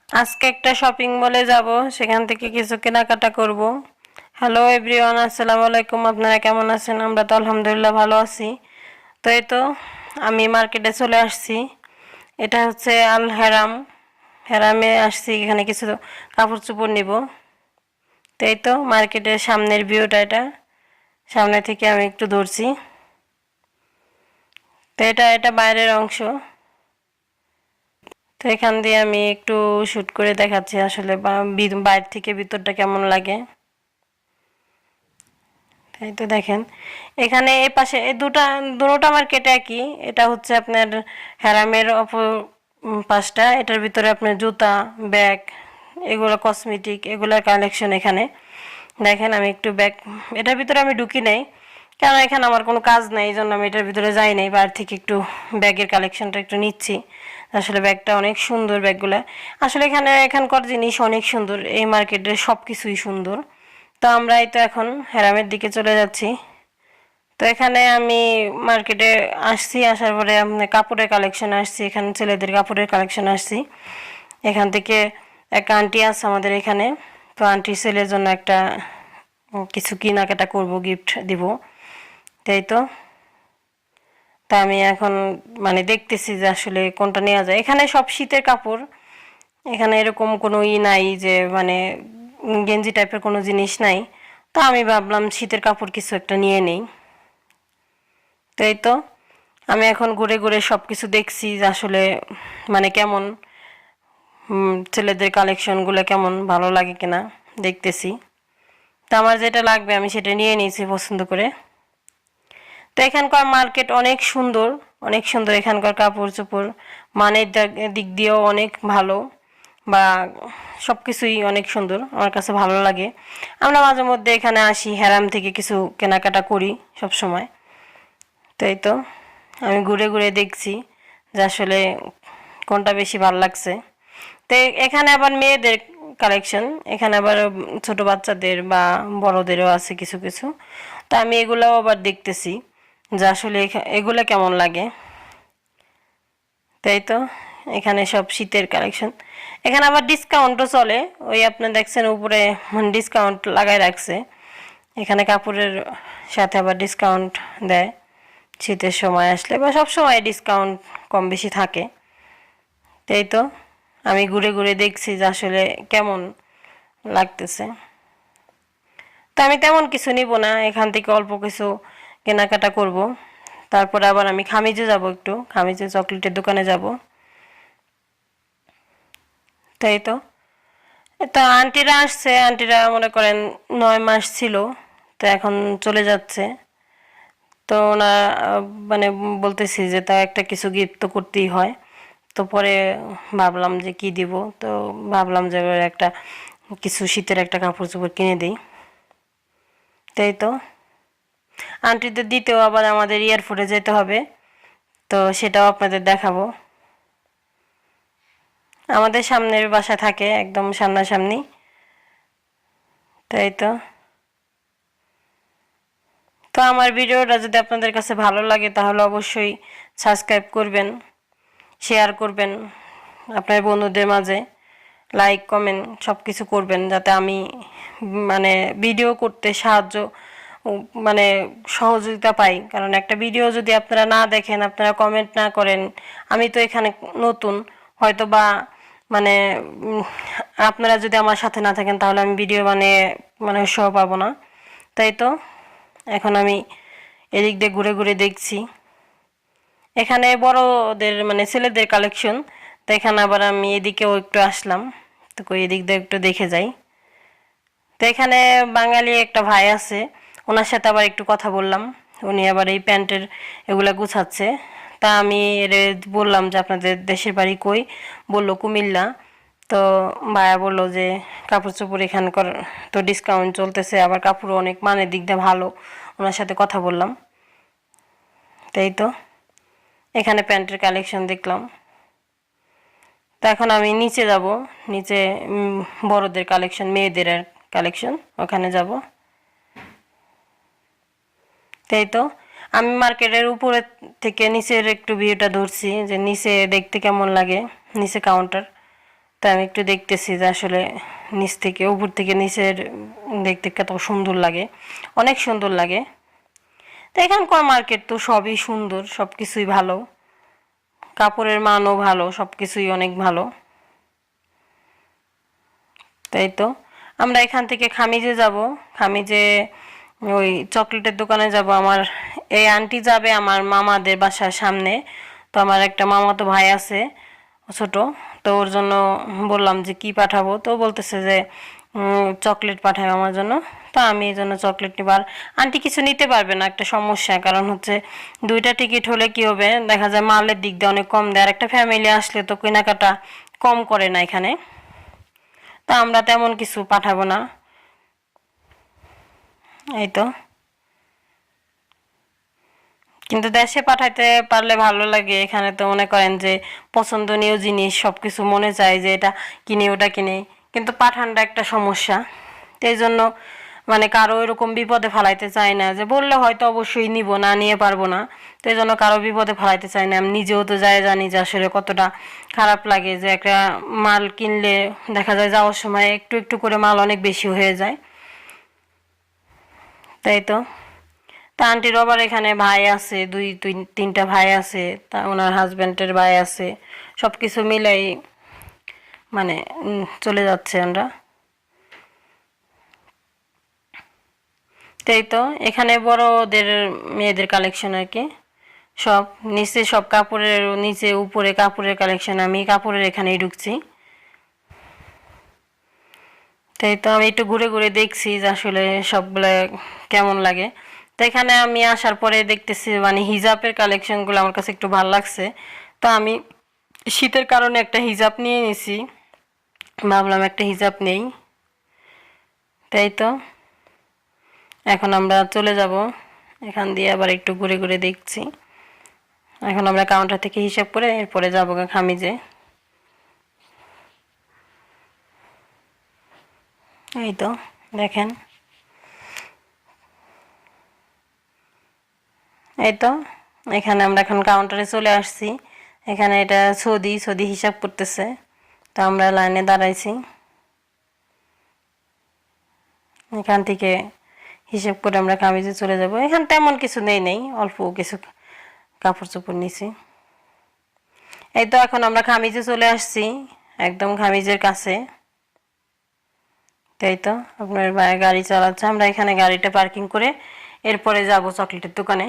আজকে একটা শপিং মলে যাব, সেখান থেকে কিছু কেনাকাটা করব। হ্যালো এভরিওয়ান, আসসালামু আলাইকুম। আপনারা কেমন আছেন? আমরা তো আলহামদুলিল্লাহ ভালো আছি। তো এই তো আমি মার্কেটে চলে আসছি। এটা হচ্ছে আল হেরাম। হেরামে আসছি, এখানে কিছু কাপড় চোপড় নিব। তো এই তো মার্কেটের সামনের ভিউটা এটা, সামনে থেকে আমি একটু ধরছি। তো এটা বাইরের অংশ। তো এখান দিয়ে আমি একটু শ্যুট করে দেখাচ্ছি আসলে বাইরে থেকে ভিতরটা কেমন লাগে। তাই তো দেখেন, এখানে এই পাশে এই দুটোটা মার্কেট একই। এটা হচ্ছে আপনার হ্যারামের অপর পাশটা। এটার ভিতরে আপনার জুতা, ব্যাগ, এগুলো কসমেটিক, এগুলোর কালেকশন এখানে দেখেন। আমি একটু ব্যাগ, এটার ভিতরে আমি ঢুকি নাই, কারণ এখানে আমার কোনো কাজ নেই, এই জন্য আমি এটার ভিতরে যাই নাই। বাইরে থেকে একটু ব্যাগের কালেকশনটা একটু নিচ্ছি। আসলে ব্যাগটা অনেক সুন্দর, ব্যাগগুলা আসলে এখানকার জিনিস অনেক সুন্দর। এই মার্কেটের সব কিছুই সুন্দর। তো আমরা এই তো এখন হেরামের দিকে চলে যাচ্ছি। তো এখানে আমি মার্কেটে আসছি, আসার পরে কাপড়ের কালেকশন আসছি, এখানে ছেলেদের কাপড়ের কালেকশন আসছি। এখান থেকে এক আন্টি আছে আমাদের এখানে। তো আন্টির ছেলের জন্য একটা কিছু কেনাকাটা করব, গিফট দিব। তাই তো তা আমি এখন দেখতেছি যে আসলে কোনটা নেওয়া যায়। এখানে সব শীতের কাপড়, এখানে এরকম কোনো নাই যে গেঞ্জি টাইপের কোনো জিনিস নাই। তো আমি ভাবলাম শীতের কাপড় কিছু একটা নিয়ে নেই। তো এই তো আমি এখন ঘুরে ঘুরে সব কিছু দেখছি যে আসলে কেমন ছেলেদের কালেকশনগুলো কেমন, ভালো লাগে কিনা দেখতেছি। তো আমার যেটা লাগবে আমি সেটা নিয়ে নিয়েছি পছন্দ করে। তো এখানকার মার্কেট অনেক সুন্দর, অনেক সুন্দর। এখানকার কাপড় চোপড় মানের দিক দিয়েও অনেক ভালো, বা সব কিছুই অনেক সুন্দর, আমার কাছে ভালো লাগে। আমরা মাঝে মধ্যে এখানে আসি, হেরাম থেকে কিছু কেনাকাটা করি সব সময়। তো এই তো আমি ঘুরে ঘুরে দেখছি যে আসলে কোনটা বেশি ভালো লাগছে। তো এখানে আবার মেয়েদের কালেকশন, এখানে আবার ছোট বাচ্চাদের বা বড়দেরও আছে কিছু কিছু। তো আমি এগুলাও আবার দেখতেছি যে আসলে এগুলো কেমন লাগে। তাই তো এখানে সব শীতের কালেকশন। এখানে আবার ডিসকাউন্টও চলে, ওই আপনি দেখছেন উপরে ডিসকাউন্ট লাগাই রাখছে। এখানে কাপড়ের সাথে আবার ডিসকাউন্ট দেয় শীতের সময় আসলে, বা সব সময় ডিসকাউন্ট কম বেশি থাকে। তাই তো আমি ঘুরে ঘুরে দেখছি যে আসলে কেমন লাগতেছে। তো আমি তেমন কিছু নিব না, এখান থেকে অল্প কিছু কেনাকাটা করব। তারপরে আবার আমি খামিজে যাব, একটু খামিজে চকলেটের দোকানে যাব। তাই তো তো আন্টিরা আসছে, আন্টিরা মনে করেন 9 মাস ছিল, তো এখন চলে যাচ্ছে। তো ওনার মানে বলতেছি যে তা একটা কিছু গিফট তো করতেই হয়। তো পরে ভাবলাম যে কি দিব, তো ভাবলাম যে ওর একটা কিছু শীতের একটা কাপড় চোপড় কিনে দিই। তাই তো আন্টিদের দিতেও আবার আমাদের এয়ারপোর্টে যেতে হবে, তো সেটাও আপনাদের দেখাবো। আমাদের সামনের বাসা থাকে, একদম সামনাসামনি। তাই তো তো আমার ভিডিওটা যদি আপনাদের কাছে ভালো লাগে তাহলে অবশ্যই সাবস্ক্রাইব করবেন, শেয়ার করবেন আপনার বন্ধুদের মাঝে, লাইক কমেন্ট সব কিছু করবেন, যাতে আমি মানে ভিডিও করতে সাহায্য মানে সহযোগিতা পাই। কারণ একটা ভিডিও যদি আপনারা না দেখেন, আপনারা কমেন্ট না করেন, আমি তো এখানে নতুন, হয়তো বা মানে আপনারা যদি আমার সাথে না থাকেন তাহলে আমি ভিডিও উৎসাহ পাবো না। তাই তো এখন আমি এদিক দিয়ে ঘুরে ঘুরে দেখছি। এখানে বড়দের ছেলেদের কালেকশন। তো এখানে আবার আমি এদিকেও একটু আসলাম, তো এদিক দিয়ে একটু দেখে যাই। তো এখানে বাঙালি একটা ভাই আছে, ওনার সাথে আবার একটু কথা বললাম। উনি আবার এই প্যান্টের এগুলা গুছাচ্ছে। তা আমি বললাম যে আপনাদের দেশের বাড়ি কই, বললো কুমিল্লা। তো ভাইয়া বললো যে কাপড় চোপড় এখানকার তো ডিসকাউন্ট চলতেছে, আবার কাপড়ও অনেক মানের দিক দিয়ে ভালো। ওনার সাথে কথা বললাম। তাই তো এখানে প্যান্টের কালেকশন দেখলাম। তো এখন আমি নিচে যাব, নিচে বড়দের কালেকশন, মেয়েদের কালেকশন, ওখানে যাব। তাই তো আমি মার্কেটের উপরে থেকে নিচের একটু ভিউটা ধরছি যে নিচে দেখতে কেমন লাগে, নিচে কাউন্টার। তা আমি একটু দেখতেছি যে আসলে নিচ থেকে উপর থেকে নিচের দেখতে কত সুন্দর লাগে, অনেক সুন্দর লাগে। তো এখানকার মার্কেট তো সবই সুন্দর, সব কিছুই ভালো, কাপড়ের মানও ভালো, সব কিছুই অনেক ভালো। তাই তো আমরা এখান থেকে খামিজে যাব, খামিজে ওই চকলেটের দোকানে যাব। আমার এই আন্টি যাবে আমার মামাদের বাসার সামনে। তো আমার একটা মামাতো ভাই আছে ছোট, তো ওর জন্য বললাম যে কি পাঠাবো, তো বলতেছে যে চকলেট পাঠাবে আমার জন্য। তো আমি এই জন্য চকলেট নিব। আর আন্টি কিছু নিতে পারবে না, একটা সমস্যা, কারণ হচ্ছে দুইটা টিকিট হলে কি হবে, দেখা যায় মালের দিক দিয়ে অনেক কম দেয়, আর একটা ফ্যামিলি আসলে তো কেনাকাটা কম করে না এখানে। তা আমরা তেমন কিছু পাঠাবো না। এই তো, কিন্তু দেশে পাঠাইতে পারলে ভালো লাগে। এখানে তো মনে করেন যে পছন্দনীয় জিনিস সব কিছু মনে চায় যে এটা কিনে ওটা কিনে, কিন্তু পাঠানটা একটা সমস্যা। তো এই জন্য মানে কারো এরকম বিপদে ফেলাইতে চাই না, যে বললে হয়তো অবশ্যই নিব, না নিয়ে পারবো না। তো এই জন্য কারো বিপদে ফেলাইতে চাই না। আমি নিজেও তো যাই জানি যে আসলে কতটা খারাপ লাগে যে একটা মাল কিনলে দেখা যায় যাওয়ার সময় একটু একটু করে মাল অনেক বেশি হয়ে যায়। তাই তো। তা আন্টির আবার এখানে ভাই আছে, তিনটা ভাই আছে, তা ওনার হাজব্যান্ডের ভাই আছে, সব কিছু মিলাই মানে চলে যাচ্ছে আমরা। তাই তো এখানে বড়দের মেয়েদের কালেকশন আর কি, সব নিচে সব কাপড়ের, নিচে উপরে কাপড়ের কালেকশন। আমি কাপড়ের এখানেই ঢুকছি। তাই তো আমি একটু ঘুরে ঘুরে দেখছি যে আসলে সবগুলো কেমন লাগে। তো এখানে আমি আসার পরে দেখতেছি মানে হিজাবের কালেকশনগুলো আমার কাছে একটু ভালো লাগছে। তো আমি শীতের কারণে একটা হিজাব নিয়ে নিছি, ভাবলাম একটা হিজাব নেই। তাই তো এখন আমরা চলে যাব, এখান দিয়ে আবার একটু ঘুরে ঘুরে দেখছি। এখন আমরা কাউন্টার থেকে হিসাব করে এরপরে যাবো খামিজে। এই তো দেখেন, এই তো এখানে আমরা এখন কাউন্টারে চলে আসছি। এখানে এটা সৌদি সৌদি হিসাব করতেছে, তো আমরা লাইনে দাঁড়াইছি। এখান থেকে হিসাব করে আমরা কামিজে চলে যাব। এখানে তেমন কিছু নেই, অল্প কিছু কাপড় চোপড় নিছি। এই তো এখন আমরা খামিজে চলে আসছি, একদম খামিজের কাছে। তাই তো আপনার ভাই গাড়ি চালাচ্ছে, আমরা এখানে গাড়িটা পার্কিং করে এরপরে যাব চকলেটের দোকানে।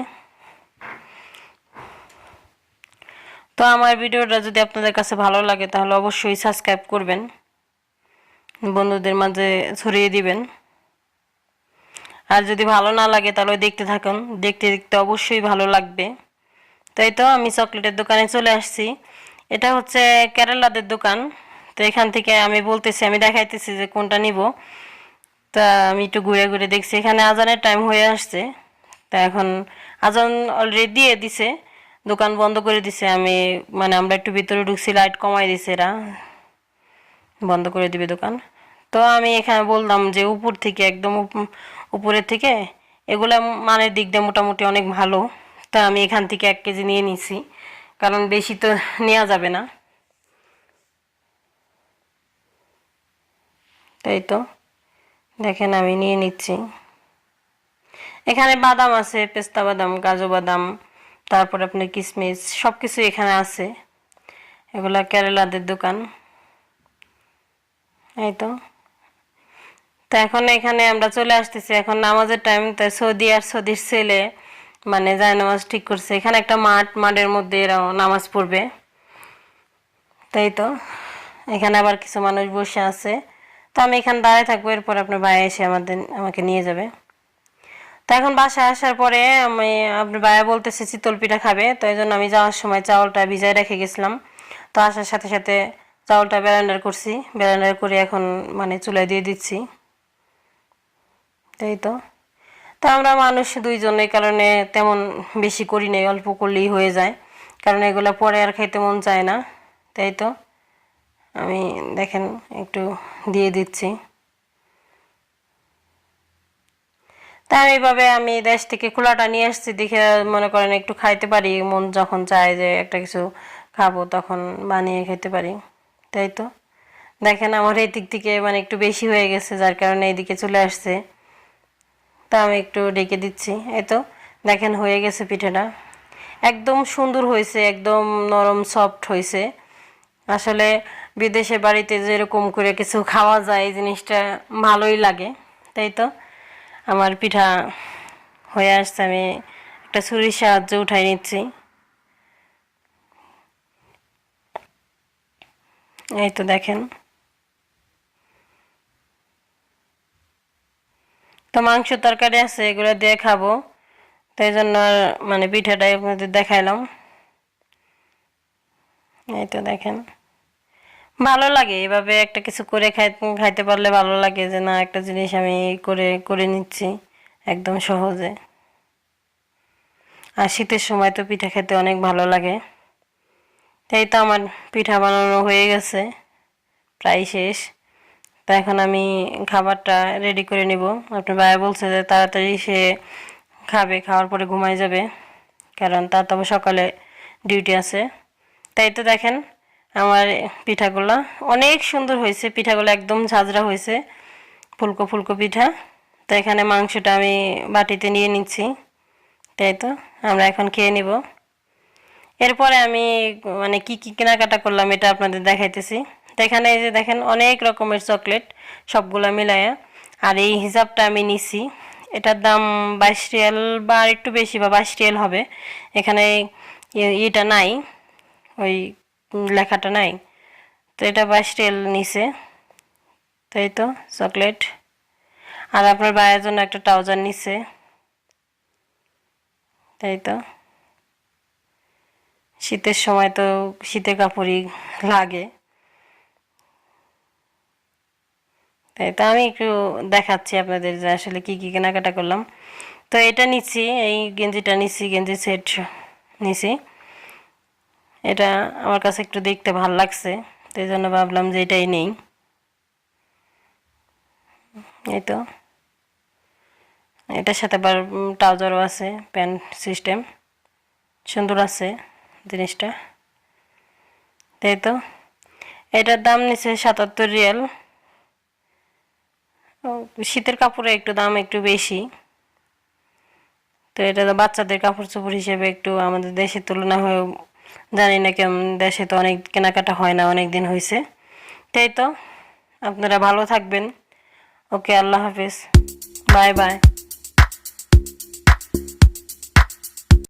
তো আমার ভিডিওটা যদি আপনাদের কাছে ভালো লাগে তাহলে অবশ্যই সাবস্ক্রাইব করবেন, বন্ধুদের মাঝে ছড়িয়ে দিবেন। আর যদি ভালো না লাগে তাহলে দেখতে থাকুন, দেখতে দেখতে অবশ্যই ভালো লাগবে। তাই তো আমি চকলেটের দোকানে চলে আসছি। এটা হচ্ছে কেরালাদের দোকান। তো এখান থেকে আমি বলতেছি, আমি দেখাইতেছি যে কোনটা নিব। তা আমি একটু ঘুরে ঘুরে দেখছি, এখানে আজানের টাইম হয়ে আসছে। তা এখন আজান অলরেডি দিয়ে দিছে, দোকান বন্ধ করে দিছে। আমি মানে আমরা একটু ভিতরে ঢুকছি, লাইট কমাই দিছে এরা, বন্ধ করে দিবে দোকান। তো আমি এখানে বললাম যে উপর থেকে একদম উপরের থেকে এগুলা মানের দিক দিয়ে মোটামুটি অনেক ভালো। তা আমি এখান থেকে 1 কেজি নিয়ে নিছি, কারণ বেশি তো নেওয়া যাবে না। তাই তো দেখেন আমি নিয়ে নিচ্ছি। এখানে বাদাম আছে, পেস্তা বাদাম, কাজু বাদাম, তারপর আপনার কিশমিশ, সব কিছু এখানে আছে। এগুলা কেরালাদের দোকান। এই তো। তো এখন এখানে আমরা চলে আসতেছি, এখন নামাজের টাইম। তাই সৌদি আর সৌদির ছেলে মানে যায় নামাজ ঠিক করছে। এখানে একটা মাঠের মধ্যে এরা নামাজ পড়বে। তাই তো এখানে আবার কিছু মানুষ বসে আছে। তো আমি এখানে দাঁড়ায় থাকবো, এরপর আপনার ভাই এসে আমাকে নিয়ে যাবে। তো এখন বাসায় আসার পরে আমি, আপনার ভাইয়া বলতেছে চিতল পিঠা খাবে, তো এই জন্য আমি যাওয়ার সময় চাউলটা ভিজায় রেখে গেছিলাম। তো আসার সাথে সাথে চাউলটা ব্লেন্ডার করছি, ব্লেন্ডার করে এখন মানে চুলায় দিয়ে দিচ্ছি। তাই তো। তা আমরা মানুষ দুইজন, এই কারণে তেমন বেশি করি নাই, অল্প করলেই হয়ে যায়, কারণ এগুলো পরে আর খাইতে মন চায় না। তাই তো আমি দেখেন একটু দিয়ে দিচ্ছি। তা এইভাবে আমি দেশ থেকে খোলাটা নিয়ে আসছি দেখে মনে করেন একটু খাইতে পারি, মন যখন চায় যে একটা কিছু খাবো তখন বানিয়ে খেতে পারি। তাই তো দেখেন আমার এই দিক থেকে মানে একটু বেশি হয়ে গেছে, যার কারণে এইদিকে চলে আসছে। তা আমি একটু ডেকে দিচ্ছি। এই তো দেখেন হয়ে গেছে পিঠাটা, একদম সুন্দর হয়েছে, একদম নরম সফট হয়েছে। আসলে বিদেশে বাড়িতে যেরকম করে কিছু খাওয়া যায় এই জিনিসটা ভালোই লাগে। তাই তো আমার পিঠা হয়ে আসছে, আমি একটা ছুরির সাহায্যে উঠাই নিচ্ছি। এই তো দেখেন, তো মাংস তরকারি আছে এগুলো দিয়ে খাবো, তাই জন্য আর মানে পিঠাটাই আপনাদের দেখাইলাম। এই তো দেখেন, ভালো লাগে এভাবে একটা কিছু করে খাইতে পারলে ভালো লাগে, যে না একটা জিনিস আমি করে করে নিচ্ছি একদম সহজে। আর শীতের সময় তো পিঠা খেতে অনেক ভালো লাগে। তাই তো আমার পিঠা বানানো হয়ে গেছে, প্রায় শেষ। তো এখন আমি খাবারটা রেডি করে নিব। আপনার ভাইয়া বলছে যে তাড়াতাড়ি সে খাবে, খাওয়ার পরে ঘুমায় যাবে, কারণ তার তো সকালে ডিউটি আছে। তাই তো দেখেন আমার পিঠাগুলো অনেক সুন্দর হয়েছে, পিঠাগুলো একদম ঝাঁঝরা হয়েছে, ফুলকো ফুলকো পিঠা। তো এখানে মাংসটা আমি বাটিতে নিয়ে নিচ্ছি। তাই তো আমরা এখন খেয়ে নিব। এরপরে আমি মানে কি কি কেনাকাটা করলাম এটা আপনাদের দেখাইতেছি। তো এখানে এই যে দেখেন অনেক রকমের চকলেট, সবগুলা মিলায়া। আর এই হিসাবটা আমি নিছি, এটার দাম 22 রিয়াল বা আর একটু বেশি, বা 22 রিয়াল হবে। এখানে ইটা নাই, ওই লেখাটা নাই। তো এটা 22 রিয়াল নিছে। তাই তো চকলেট। আর আপনার ভাইয়ের জন্য একটা ট্রাউজার নিছে। তাই তো শীতের সময় তো শীতের কাপড়ই লাগে। তাই তো আমি একটু দেখাচ্ছি আপনাদের যে আসলে কি কি কেনাকাটা করলাম। তো এটা নিচ্ছি, এই গেঞ্জিটা নিচ্ছি, গেঞ্জি সেট নিছি। এটা আমার কাছে একটু দেখতে ভাল লাগছে, তো এই জন্য ভাবলাম যে এটাই নেই। এই তো এটার সাথে আবার ট্রাউজারও আছে, প্যান্ট সিস্টেম, সুন্দর আছে জিনিসটা। তাই তো এটার দাম নিচ্ছে 77 রিয়াল। শীতের কাপড়ে একটু দাম একটু বেশি। তো এটা তো বাচ্চাদের কাপড় চোপড় হিসেবে একটু আমাদের দেশের তুলনা হয়ে, জানি না কেমন, দেশে তো অনেক কেনাকাটা হয় না, অনেক দিন হয়েছে। তাই তো আপনারা ভালো থাকবেন। ওকে, আল্লাহ হাফেজ, বাই বাই।